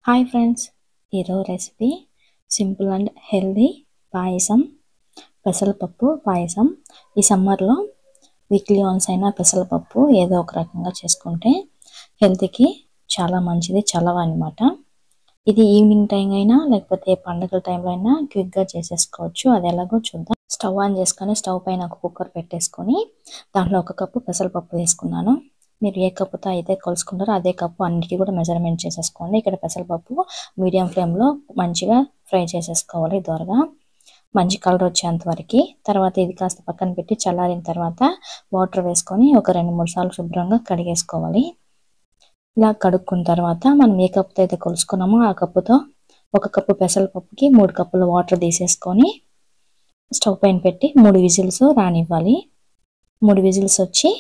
Hi friends, ఈరోజు recipe simple and healthy పాయసం, పెసరపప్పు పాయసం. ఈ సమ్మర్లో వీక్లీ వన్స్ అయినా పెసరపప్పు ఏదో ఒక రకంగా చేసుకుంటే హెల్త్కి చాలా మంచిది, చలవ అనమాట. ఇది ఈవినింగ్ టైం అయినా లేకపోతే పండుగల టైంలో అయినా క్విక్గా చేసేసుకోవచ్చు. అది ఎలాగో చూద్దాం. స్టవ్ ఆన్ చేసుకొని స్టవ్ పైన ఒక కుక్కర్ పెట్టేసుకొని దాంట్లో 1 కప్పు పెసరపప్పు వేసుకున్నాను. మీరు ఏ కప్పుతో అయితే కొలుసుకుంటారో అదే కప్పు అన్నిటికీ కూడా మెజర్మెంట్ చేసేసుకోండి. ఇక్కడ పెసరపప్పు మీడియం ఫ్లేమ్లో మంచిగా ఫ్రై చేసేసుకోవాలి, దోరగా మంచి కలర్ వచ్చేంత వరకు. తర్వాత ఇది కాస్త పక్కన పెట్టి చల్లారిన తర్వాత వాటర్ వేసుకొని ఒక 2-3 సార్లు శుభ్రంగా కడిగేసుకోవాలి. ఇలా కడుక్కున్న తర్వాత మనం ఏ కప్పుతో అయితే కొలుసుకున్నామో ఆ కప్పుతో 1 కప్పు పెసరపప్పుకి 3 కప్పుల వాటర్ తీసేసుకొని స్టవ్ పైన పెట్టి 3 విజిల్స్ రానివ్వాలి. 3 విజిల్స్ వచ్చి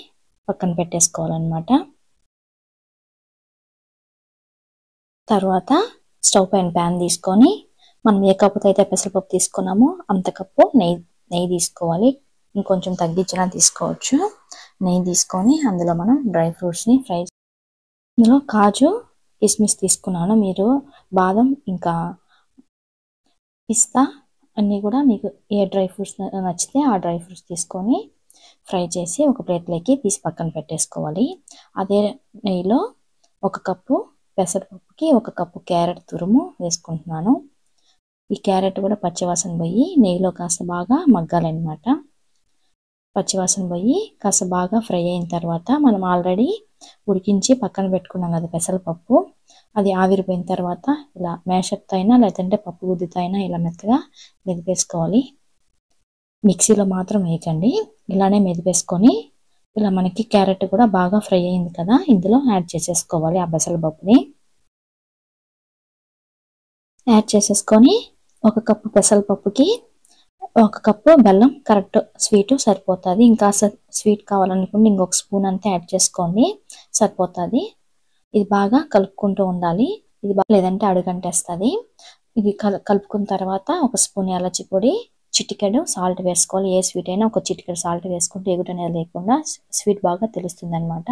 పక్కన పెట్టేసుకోవాలన్నమాట. తర్వాత స్టవ్ పైన ప్యాన్ తీసుకొని మనం ఏ కప్పుతో అయితే పెసరపప్పు తీసుకున్నామో అంత కప్పు నెయ్యి తీసుకోవాలి. ఇంకొంచెం తగ్గించినా తీసుకోవచ్చు. నెయ్యి తీసుకొని అందులో మనం డ్రై ఫ్రూట్స్ని ఫ్రై, ఇందులో కాజు కిస్మిస్ తీసుకున్నాను. మీరు బాదం ఇంకా పిస్తా అన్నీ కూడా మీకు ఏ డ్రై ఫ్రూట్స్ నచ్చితే ఆ డ్రై ఫ్రూట్స్ తీసుకొని ఫ్రై చేసి ఒక ప్లేట్లోకి తీసి పక్కన పెట్టేసుకోవాలి. అదే నెయ్యిలో 1 కప్పు పెసరపప్పుకి 1 కప్పు క్యారెట్ తురుము వేసుకుంటున్నాను. ఈ క్యారెట్ కూడా పచ్చివాసన పోయి నెయ్యిలో కాస్త బాగా మగ్గాలన్నమాట. పచ్చివాసన పోయి కాస్త బాగా ఫ్రై అయిన తర్వాత మనం ఆల్రెడీ ఉడికించి పక్కన పెట్టుకున్నాం కదా పెసరపప్పు, అది ఆవిరిపోయిన తర్వాత ఇలా మ్యాషర్తో అయినా లేదంటే పప్పు గుద్దుతో అయినా ఇలా మెత్తగా మెదిపేసుకోవాలి. మిక్సీలో మాత్రం వేయకండి, ఇలానే మెదిపేసుకొని ఇలా మనకి క్యారెట్ కూడా బాగా ఫ్రై అయింది కదా, ఇందులో యాడ్ చేసేసుకోవాలి. ఆ పెసరపప్పుని యాడ్ చేసేసుకొని 1 కప్పు పెసరపప్పుకి 1 కప్పు బెల్లం కరెక్ట్ స్వీట్ సరిపోతుంది. ఇంకా స్వీట్ కావాలనుకుంటే ఇంకొక స్పూన్ అంతా యాడ్ చేసుకోండి, సరిపోతుంది. ఇది బాగా కలుపుకుంటూ ఉండాలి. ఇది లేదంటే అడుగంటేస్తుంది. ఇది కలుపుకున్న తర్వాత 1 స్పూన్ యాలచి పొడి, చిటికెడు సాల్ట్ వేసుకోవాలి. ఏ స్వీట్ అయినా ఒక చిటికెడు సాల్ట్ వేసుకుంటే ఎగుట అనేది లేకుండా స్వీట్ బాగా తెలుస్తుంది అనమాట.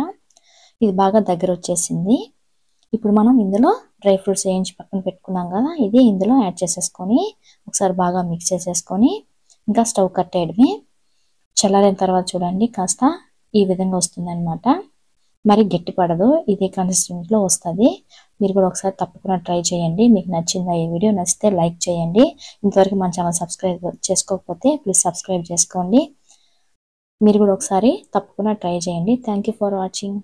ఇది బాగా దగ్గర వచ్చేసింది. ఇప్పుడు మనం ఇందులో డ్రై ఫ్రూట్స్ వేయించి పక్కన పెట్టుకున్నాం కదా, ఇది ఇందులో యాడ్ చేసేసుకొని ఒకసారి బాగా మిక్స్ చేసేసుకొని ఇంకా స్టవ్ కట్టేయడమే. చల్లారిన తర్వాత చూడండి కాస్త ఈ విధంగా వస్తుందన్నమాట. మరి గట్టి పడదు, ఇదే కన్సిస్టెన్సీలో వస్తుంది. మీరు కూడా ఒకసారి తప్పకుండా ట్రై చేయండి. మీకు నచ్చిందా ఈ వీడియో? నచ్చితే లైక్ చేయండి. ఇంతవరకు మన ఛానల్ సబ్స్క్రైబ్ చేసుకోకపోతే ప్లీజ్ సబ్స్క్రైబ్ చేసుకోండి. మీరు కూడా ఒకసారి తప్పకుండా ట్రై చేయండి. Thank you for watching.